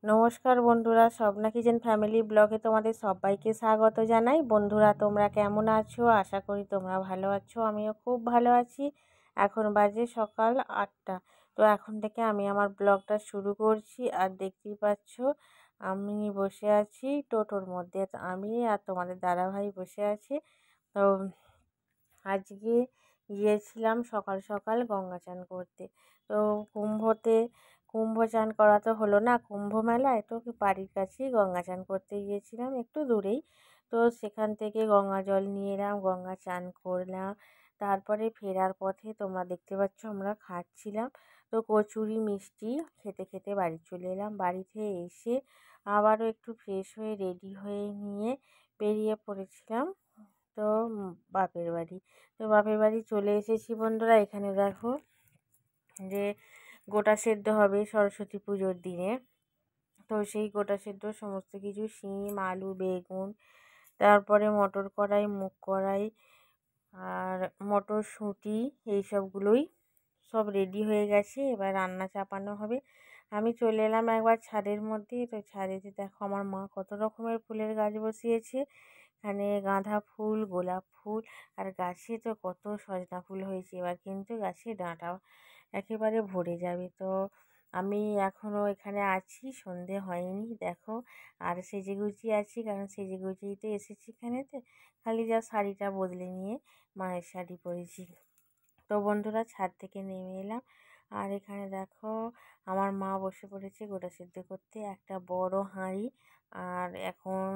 নমস্কার বন্ধুরা, Swapna kitchen family ব্লগে তোমাদের সবাইকে স্বাগত জানাই। বন্ধুরা, তোমরা কেমন আছো? আশা করি তোমরা ভালো আছো। আমিও খুব ভালো আছি। এখন বাজে সকাল 8টা। তো এখন থেকে আমি আমার ব্লগটা শুরু করছি। আর দেখতেই পাচ্ছ আমি বসে আছি টোটোর মধ্যে। আমি আর তোমাদের দাদাভাই বসে আছি। তো আজকে গিয়েছিলাম সকাল সকাল গঙ্গা চান করতে। তো কুম্ভ চান করা তো হলো না কুম্ভ মেলায়, তো বাড়ির কাছেই গঙ্গা চান করতে গিয়েছিলাম, একটু দূরেই। তো সেখান থেকে গঙ্গা জল নিয়ে এলাম, গঙ্গা চান করলাম। তারপরে ফেরার পথে তোমরা দেখতে পাচ্ছ আমরা খাচ্ছিলাম। তো কচুরি মিষ্টি খেতে খেতে বাড়ি চলে এলাম। বাড়িতে এসে আবারও একটু ফ্রেশ হয়ে রেডি হয়ে নিয়ে বেরিয়ে পড়েছিলাম তো বাপের বাড়ি। তো বাপের বাড়ি চলে এসেছি বন্ধুরা। এখানে দেখো যে গোটা সেদ্ধ হবে সরস্বতী পুজোর দিনে। তো সেই গোটা সেদ্ধ সমস্ত কিছু শিম, আলু, বেগুন, তারপরে মটর কড়াই, মুগ কড়াই আর মটরশুঁটি, এইসবগুলোই সব রেডি হয়ে গেছে। এবার রান্না চাপানো হবে। আমি চলে এলাম একবার ছাদের মধ্যে। তো ছাদেতে দেখো আমার মা কত রকমের ফুলের গাছ বসিয়েছে। এখানে গাঁদা ফুল, গোলাপ ফুল, আর গাছে তো কত সজনা ফুল হয়েছে। এবার কিন্তু গাছে ডাঁটা একেবারে ভরে যাবে। তো আমি এখনও এখানে আছি, সন্ধে হয়নি দেখো। আর সেজে গুজিয়ে আছি, কারণ সেজে গুজিয়েই তো এসেছি এখানেতে। খালি যা শাড়িটা বদলে নিয়ে মায়ের শাড়ি পরেছি। তো বন্ধুরা, ছাদ থেকে নেমে এলাম। আর এখানে দেখো আমার মা বসে পড়েছে গোটা সেদ্ধ করতে, একটা বড় হাঁড়ি। আর এখন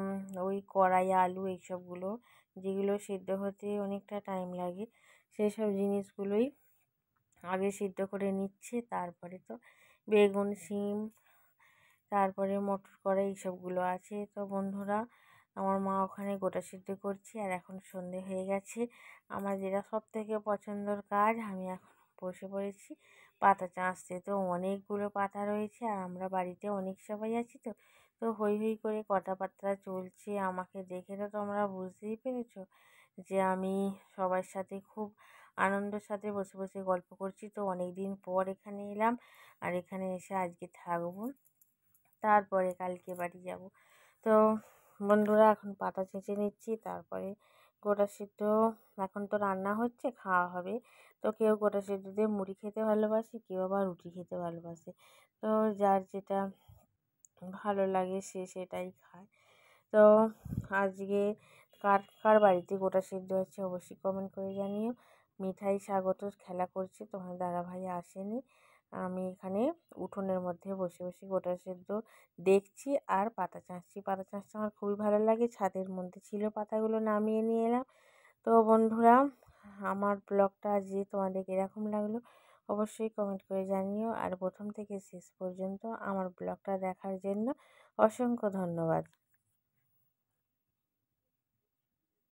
ওই কড়াই, আলু, এইসবগুলো যেগুলো সেদ্ধ হতে অনেকটা টাইম লাগে, সেই সব জিনিসগুলোই আগে সিদ্ধ করে নিচ্ছে। তারপরে তো বেগুন, শিম, তারপরে মটর কড়াই এইসবগুলো আছে। তো বন্ধুরা, আমার মা ওখানে গোটা সিদ্ধ করছে। আর এখন সন্ধে হয়ে গেছে। আমার যেটা সব থেকে পছন্দের কাজ, আমি এখন বসে পড়েছি পাতা চাঁচতে। তো অনেকগুলো পাতা রয়েছে, আর আমরা বাড়িতে অনেক সবাই আছি। তো তো হই হই করে কথাবার্তা চলছে। আমাকে দেখে তো তোমরা বুঝতেই পেরেছো যে আমি সবার সাথে খুব আনন্দের সাথে বসে বসে গল্প করছি। তো অনেক দিন পর এখানে এলাম, আর এখানে এসে আজকে থাকবো, তারপরে কালকে বাড়ি যাব। তো বন্ধুরা, এখন পাতা ছেঁচে নিচ্ছি। তারপরে গোটা সিদ্ধ এখন তো রান্না হচ্ছে, খাওয়া হবে। তো কেউ গোটা সিদ্ধ দিয়ে মুড়ি খেতে ভালোবাসে, কেউ আবার রুটি খেতে ভালোবাসে। তো যার যেটা ভালো লাগে সে সেটাই খায়। তো আজকে কার কার বাড়িতে গোটা সিদ্ধ হচ্ছে অবশ্যই কমেন্ট করে জানিও। মিঠাই স্বাগত খেলা করছে, তোমার দাদাভাই আসেনি। আমি এখানে উঠোনের মধ্যে বসে বসে গোটা সেদ্ধ দেখছি আর পাতা চাঁচছি। পাতা চাঁচতে আমার খুবই ভালো লাগে। ছাদের মধ্যে ছিল, পাতাগুলো নামিয়ে নিয়ে এলাম। তো বন্ধুরা, আমার ব্লগটা আজকে তোমাদের এরকম লাগলো অবশ্যই কমেন্ট করে জানিও। আর প্রথম থেকে শেষ পর্যন্ত আমার ব্লগটা দেখার জন্য অসংখ্য ধন্যবাদ।